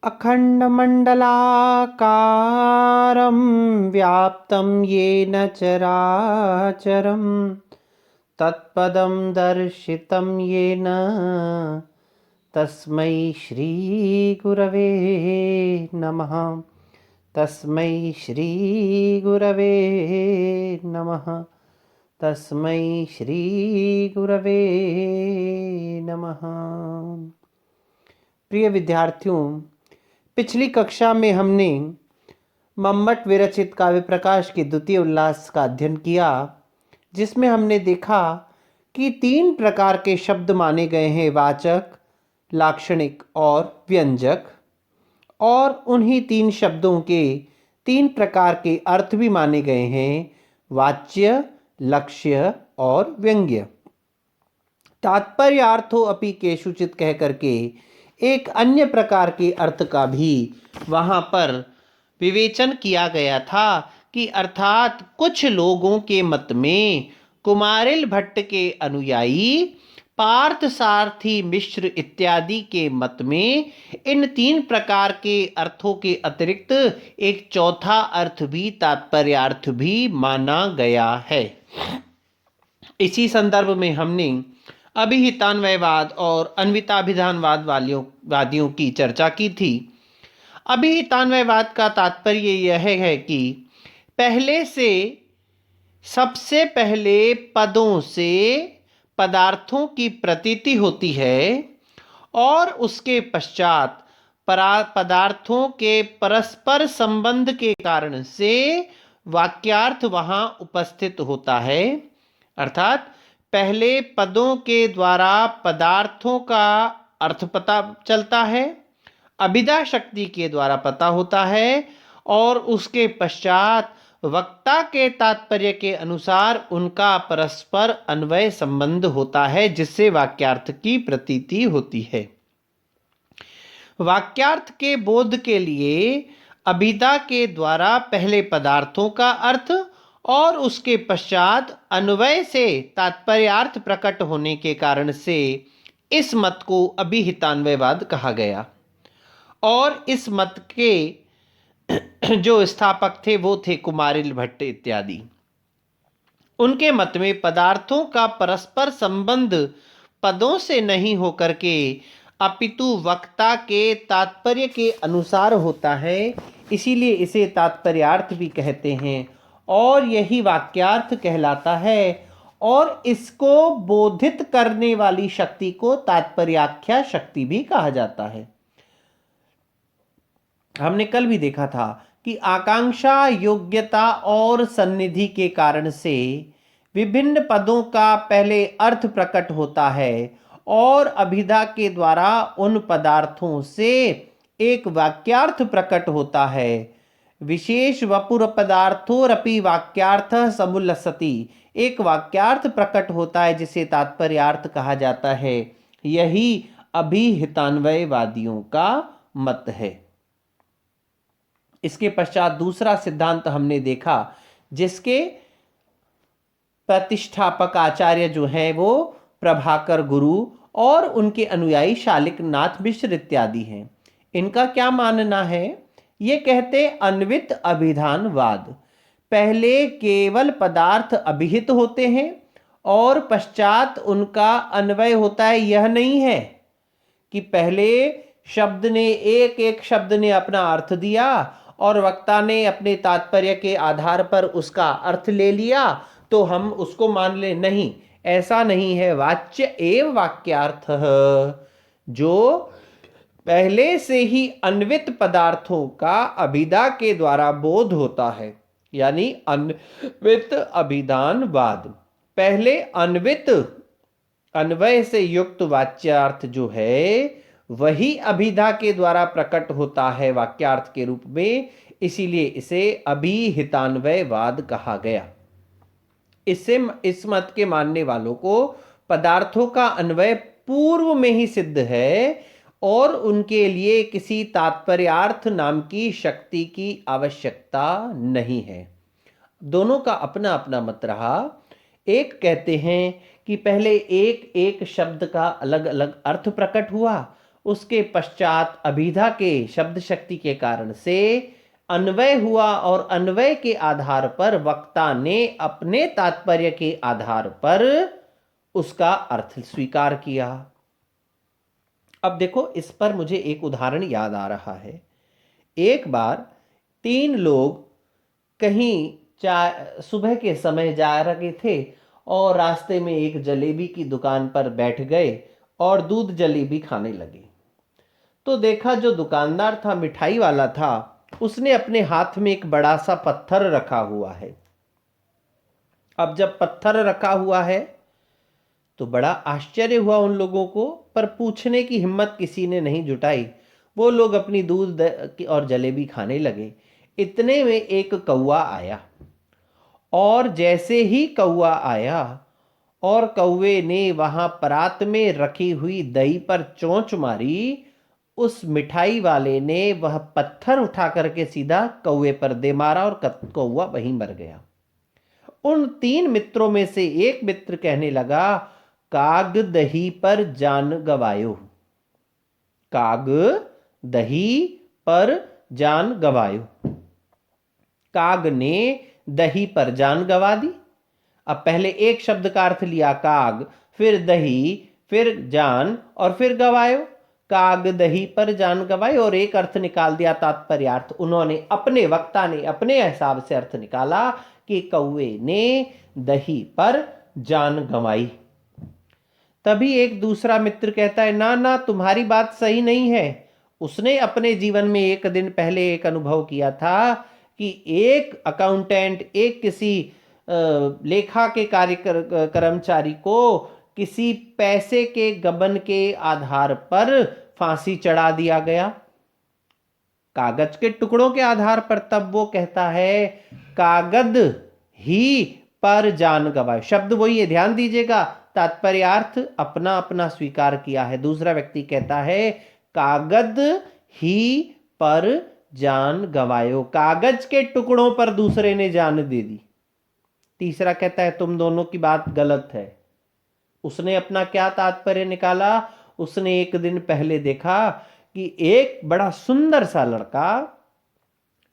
अखण्डमण्डलाकारं व्याप्तं येन चराचरं तत्पदं दर्शितं येन तस्मै श्रीगुरवे नमः। तस्मै श्रीगुरवे नमः। तस्मै श्रीगुरवे नमः। प्रिय विद्यार्थियों, पिछली कक्षा में हमने मम्मट विरचित काव्य प्रकाश के द्वितीय उल्लास का अध्ययन किया, जिसमें हमने देखा कि 3 प्रकार के शब्द माने गए हैं, वाचक, लाक्षणिक और व्यंजक, और उन्हीं 3 शब्दों के 3 प्रकार के अर्थ भी माने गए हैं, वाच्य, लक्ष्य और व्यंग्य। तात्पर्यार्थो अपि केषुचित् कह करके एक अन्य प्रकार के अर्थ का भी वहाँ पर विवेचन किया गया था कि अर्थात कुछ लोगों के मत में कुमारिल भट्ट के अनुयायी, पार्थ सारथी मिश्र इत्यादि के मत में इन 3 प्रकार के अर्थों के अतिरिक्त एक चौथा अर्थ भी, तात्पर्यार्थ भी माना गया है। इसी संदर्भ में हमने अभिहितान्वयवाद और अन्विताभिधानवाद वादियों की चर्चा की थी। अभिहितान्वयवाद का तात्पर्य यह है कि पहले से सबसे पहले पदों से पदार्थों की प्रतीति होती है और उसके पश्चात पदार्थों के परस्पर संबंध के कारण से वाक्यार्थ वहाँ उपस्थित होता है। अर्थात पहले पदों के द्वारा पदार्थों का अर्थ पता चलता है, अभिधा शक्ति के द्वारा पता होता है, और उसके पश्चात वक्ता के तात्पर्य के अनुसार उनका परस्पर अन्वय संबंध होता है, जिससे वाक्यार्थ की प्रतीति होती है। वाक्यार्थ के बोध के लिए अभिधा के द्वारा पहले पदार्थों का अर्थ और उसके पश्चात अन्वय से तात्पर्यार्थ प्रकट होने के कारण से इस मत को अभिहितान्वयवाद कहा गया। और इस मत के जो स्थापक थे वो थे कुमारिल भट्ट इत्यादि। उनके मत में पदार्थों का परस्पर संबंध पदों से नहीं होकर के अपितु वक्ता के तात्पर्य के अनुसार होता है, इसीलिए इसे तात्पर्यार्थ भी कहते हैं और यही वाक्यार्थ कहलाता है। और इसको बोधित करने वाली शक्ति को तात्पर्याख्या शक्ति भी कहा जाता है। हमने कल भी देखा था कि आकांक्षा, योग्यता और सन्निधि के कारण से विभिन्न पदों का पहले अर्थ प्रकट होता है और अभिधा के द्वारा उन पदार्थों से एक वाक्यार्थ प्रकट होता है। विशेष वपुर पदार्थोरपि वाक्यार्थ समुल्लसति, एक वाक्यार्थ प्रकट होता है जिसे तात्पर्यार्थ कहा जाता है। यही अभिहितान्वयवादियों का मत है। इसके पश्चात दूसरा सिद्धांत हमने देखा, जिसके प्रतिष्ठापक आचार्य जो हैं वो प्रभाकर गुरु और उनके अनुयायी शालिक नाथ मिश्र इत्यादि हैं। इनका क्या मानना है? ये कहते अन्वित अभिधानवाद, पहले केवल पदार्थ अभिहित होते हैं और पश्चात उनका अन्वय होता है। यह नहीं है कि पहले शब्द ने एक शब्द ने अपना अर्थ दिया और वक्ता ने अपने तात्पर्य के आधार पर उसका अर्थ ले लिया तो हम उसको मान ले। नहीं, ऐसा नहीं है। वाच्य एवं वाक्यार्थः, जो पहले से ही अन्वित पदार्थों का अभिधा के द्वारा बोध होता है, यानी अन्वित अभिधानवाद। पहले अन्वित अन्वय से युक्त वाच्यार्थ जो है वही अभिधा के द्वारा प्रकट होता है वाक्यार्थ के रूप में, इसीलिए इसे अभिहितान्वयवाद कहा गया। इससे इस मत के मानने वालों को पदार्थों का अन्वय पूर्व में ही सिद्ध है और उनके लिए किसी तात्पर्यार्थ नाम की शक्ति की आवश्यकता नहीं है। दोनों का अपना अपना मत रहा। एक कहते हैं कि पहले एक एक शब्द का अलग अलग अर्थ प्रकट हुआ, उसके पश्चात अभिधा के शब्द शक्ति के कारण से अन्वय हुआ और अन्वय के आधार पर वक्ता ने अपने तात्पर्य के आधार पर उसका अर्थ स्वीकार किया। अब देखो, इस पर मुझे एक उदाहरण याद आ रहा है। एक बार 3 लोग कहीं सुबह के समय जा रहे थे और रास्ते में एक जलेबी की दुकान पर बैठ गए और दूध जलेबी खाने लगे। तो देखा जो दुकानदार था, मिठाई वाला था, उसने अपने हाथ में एक बड़ा सा पत्थर रखा हुआ है। अब जब पत्थर रखा हुआ है तो बड़ा आश्चर्य हुआ उन लोगों को, पर पूछने की हिम्मत किसी ने नहीं जुटाई। वो लोग अपनी दूध और जलेबी खाने लगे। इतने में एक कौवा आया, और जैसे ही कौवा आया और कौवे ने वहां परात में रखी हुई दही पर चोंच मारी, उस मिठाई वाले ने वह पत्थर उठा करके सीधा कौवे पर दे मारा और कौवा वहीं मर गया। उन 3 मित्रों में से एक मित्र कहने लगा, काग दही पर जान गवायो। काग दही पर जान गवायो। काग ने दही पर जान गवा दी। अब पहले एक शब्द का अर्थ लिया काग, फिर दही, फिर जान और फिर गवायो। काग दही पर जान गवायो और एक अर्थ निकाल दिया तात्पर्यार्थ। उन्होंने अपने वक्ता ने अपने हिसाब से अर्थ निकाला कि कौवे ने दही पर जान गंवाई। तभी एक दूसरा मित्र कहता है, ना ना, तुम्हारी बात सही नहीं है। उसने अपने जीवन में एक दिन पहले एक अनुभव किया था कि एक अकाउंटेंट एक किसी लेखा के कर्मचारी को किसी पैसे के गबन के आधार पर फांसी चढ़ा दिया गया, कागज के टुकड़ों के आधार पर। तब वो कहता है, कागद ही पर जान गवाए। शब्द वही है, ध्यान दीजिएगा, तात्पर्यार्थ अपना अपना स्वीकार किया है। दूसरा व्यक्ति कहता है, कागद ही पर जान गवायो। कागज के टुकड़ों पर दूसरे ने जान दे दी। तीसरा कहता है, तुम दोनों की बात गलत है। उसने अपना क्या तात्पर्य निकाला? उसने एक दिन पहले देखा कि एक बड़ा सुंदर सा लड़का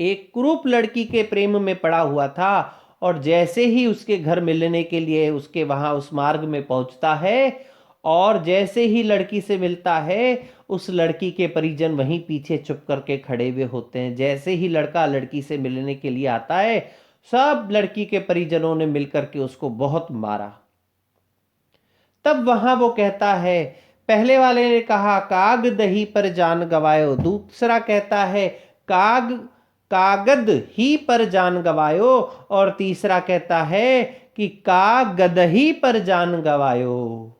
एक कुरूप लड़की के प्रेम में पड़ा हुआ था, और जैसे ही उसके घर मिलने के लिए उसके वहां उस मार्ग में पहुंचता है और जैसे ही लड़की से मिलता है, उस लड़की के परिजन वहीं पीछे चुप करके खड़े हुए होते हैं। जैसे ही लड़का लड़की से मिलने के लिए आता है, सब लड़की के परिजनों ने मिलकर के उसको बहुत मारा। तब वहां वो कहता है, पहले वाले ने कहा काग दही पर जान गवायो, दूसरा कहता है कागद ही पर जान गवायो, और तीसरा कहता है कि कागद ही पर जान गवायो।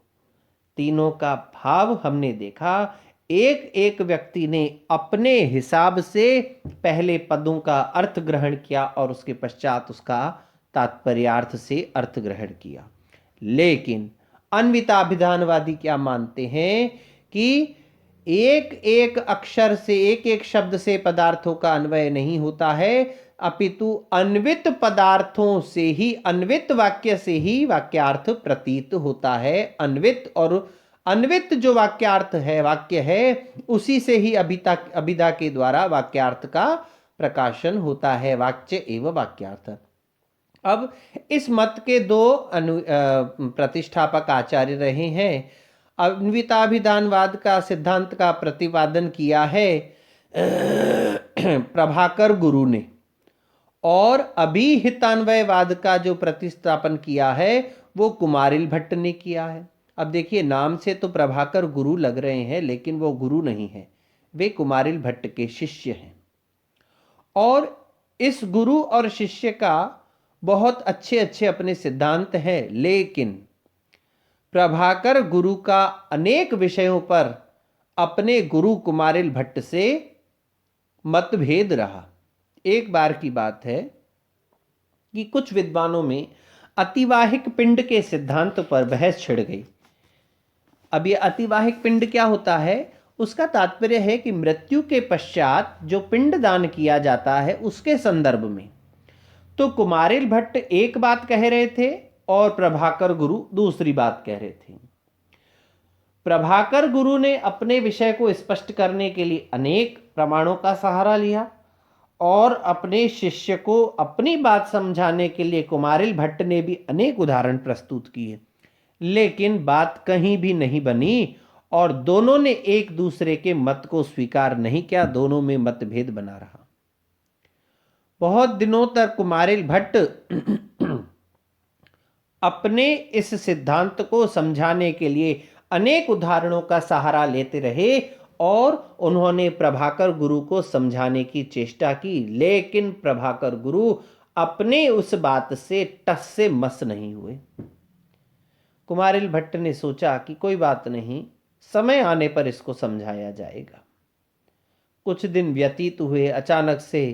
तीनों का भाव हमने देखा। एक एक व्यक्ति ने अपने हिसाब से पहले पदों का अर्थ ग्रहण किया और उसके पश्चात उसका तात्पर्यार्थ से अर्थ ग्रहण किया। लेकिन अन्विताभिधानवादी क्या मानते हैं कि एक एक अक्षर से, एक एक शब्द से पदार्थों का अन्वय नहीं होता है, अपितु अन्वित पदार्थों से ही, अन्वित वाक्य से ही वाक्यार्थ प्रतीत होता है। अन्वित और अन्वित जो वाक्यार्थ है, वाक्य है, उसी से ही अभिधा के द्वारा वाक्यार्थ का प्रकाशन होता है, वाक्य एवं वाक्यार्थ। अब इस मत के 2 प्रतिष्ठापक आचार्य रहे हैं। अन्विताभिधानवाद का सिद्धांत का प्रतिपादन किया है प्रभाकर गुरु ने, और अभिहितान्वयवाद का जो प्रतिस्थापन किया है वो कुमारिल भट्ट ने किया है। अब देखिए, नाम से तो प्रभाकर गुरु लग रहे हैं, लेकिन वो गुरु नहीं है, वे कुमारिल भट्ट के शिष्य हैं। और इस गुरु और शिष्य का बहुत अच्छे अच्छे अपने सिद्धांत हैं, लेकिन प्रभाकर गुरु का अनेक विषयों पर अपने गुरु कुमारिल भट्ट से मतभेद रहा। एक बार की बात है कि कुछ विद्वानों में अतिवाहिक पिंड के सिद्धांत पर बहस छिड़ गई। अब ये अतिवाहिक पिंड क्या होता है? उसका तात्पर्य है कि मृत्यु के पश्चात जो पिंड दान किया जाता है उसके संदर्भ में। तो कुमारिल भट्ट एक बात कह रहे थे और प्रभाकर गुरु दूसरी बात कह रहे थे। प्रभाकर गुरु ने अपने विषय को स्पष्ट करने के लिए अनेक प्रमाणों का सहारा लिया और अपने शिष्य को अपनी बात समझाने के लिए कुमारिल भट्ट ने भी अनेक उदाहरण प्रस्तुत किए, लेकिन बात कहीं भी नहीं बनी और दोनों ने एक दूसरे के मत को स्वीकार नहीं किया। दोनों में मतभेद बना रहा। बहुत दिनों तक कुमारिल भट्ट अपने इस सिद्धांत को समझाने के लिए अनेक उदाहरणों का सहारा लेते रहे और उन्होंने प्रभाकर गुरु को समझाने की चेष्टा की, लेकिन प्रभाकर गुरु अपने उस बात से टस से मस नहीं हुए। कुमारिल भट्ट ने सोचा कि कोई बात नहीं, समय आने पर इसको समझाया जाएगा। कुछ दिन व्यतीत हुए। अचानक से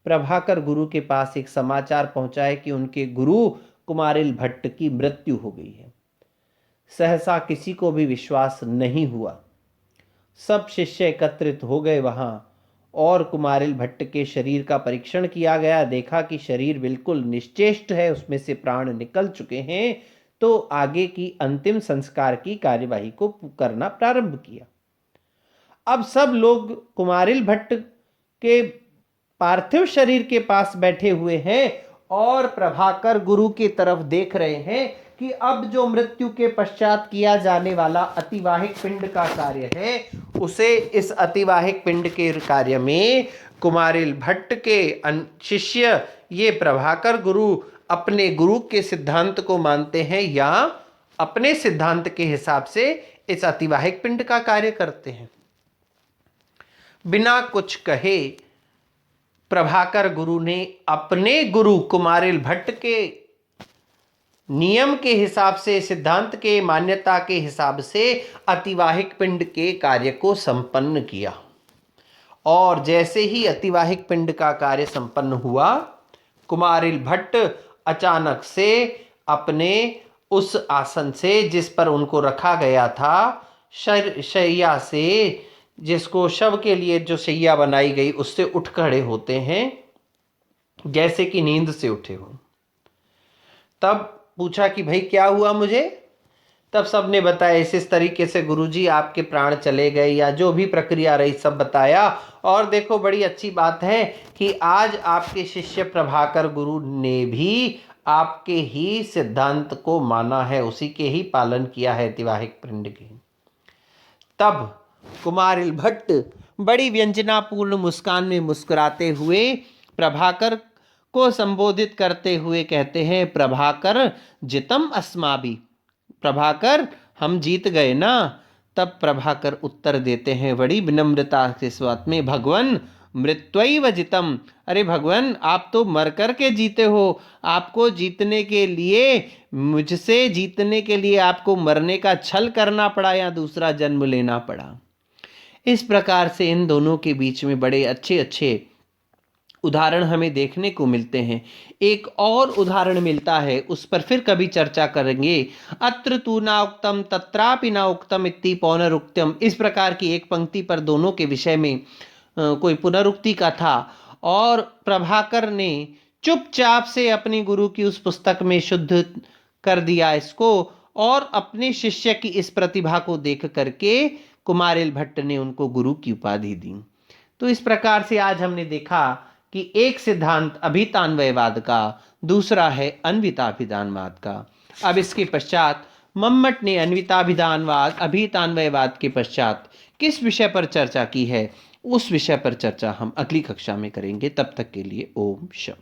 प्रभाकर गुरु के पास एक समाचार पहुंचा है कि उनके गुरु कुमारिल भट्ट की मृत्यु हो गई है। सहसा किसी को भी विश्वास नहीं हुआ। सब शिष्य एकत्रित हो गए वहां और कुमारिल भट्ट के शरीर का परीक्षण किया गया। देखा कि शरीर बिल्कुल निश्चेष्ट है, उसमें से प्राण निकल चुके हैं। तो आगे की अंतिम संस्कार की कार्यवाही को करना प्रारंभ किया। अब सब लोग कुमारिल भट्ट के पार्थिव शरीर के पास बैठे हुए हैं और प्रभाकर गुरु की तरफ देख रहे हैं कि अब जो मृत्यु के पश्चात किया जाने वाला अतिवाहिक पिंड का कार्य है, उसे इस अतिवाहिक पिंड के कार्य में कुमारिल भट्ट के शिष्य ये प्रभाकर गुरु अपने गुरु के सिद्धांत को मानते हैं या अपने सिद्धांत के हिसाब से इस अतिवाहिक पिंड का कार्य करते हैं। बिना कुछ कहे प्रभाकर गुरु ने अपने गुरु कुमारिल भट्ट के नियम के हिसाब से, सिद्धांत के मान्यता के हिसाब से अतिवाहिक पिंड के कार्य को संपन्न किया। और जैसे ही अतिवाहिक पिंड का कार्य संपन्न हुआ, कुमारिल भट्ट अचानक से अपने उस आसन से जिस पर उनको रखा गया था, शैया से, जिसको शव के लिए जो शैया बनाई गई, उससे उठ खड़े होते हैं जैसे कि नींद से उठे हो। तब पूछा कि भाई क्या हुआ मुझे? तब सबने बताया इस तरीके से गुरुजी आपके प्राण चले गए, या जो भी प्रक्रिया रही सब बताया। और देखो बड़ी अच्छी बात है कि आज आपके शिष्य प्रभाकर गुरु ने भी आपके ही सिद्धांत को माना है, उसी के ही पालन किया है अतिवाहिक पिंड के। तब कुमारिल भट्ट बड़ी व्यंजनापूर्ण मुस्कान में मुस्कुराते हुए प्रभाकर को संबोधित करते हुए कहते हैं, प्रभाकर जितम अस्माभि, प्रभाकर हम जीत गए ना। तब प्रभाकर उत्तर देते हैं बड़ी विनम्रता के साथ में, भगवन मृत्युव जितम, अरे भगवान आप तो मर कर के जीते हो, आपको जीतने के लिए, मुझसे जीतने के लिए आपको मरने का छल करना पड़ा या दूसरा जन्म लेना पड़ा। इस प्रकार से इन दोनों के बीच में बड़े अच्छे अच्छे उदाहरण हमें देखने को मिलते हैं। एक और उदाहरण मिलता है, उस पर फिर कभी चर्चा करेंगे। अत्र तू ना उक्तम तत्रापि ना उक्तम इति पौनरुक्तम, इस प्रकार की एक पंक्ति पर दोनों के विषय में कोई पुनरुक्ति का था और प्रभाकर ने चुपचाप से अपने गुरु की उस पुस्तक में शुद्ध कर दिया इसको, और अपने शिष्य की इस प्रतिभा को देख करके कुमारिल भट्ट ने उनको गुरु की उपाधि दी। तो इस प्रकार से आज हमने देखा कि एक सिद्धांत अभितान्वयवाद का, दूसरा है अन्विताभिधानवाद का। अब इसके पश्चात मम्मट ने अन्विताभिधानवाद, अभितान्वयवाद के पश्चात किस विषय पर चर्चा की है, उस विषय पर चर्चा हम अगली कक्षा में करेंगे। तब तक के लिए ओम शम।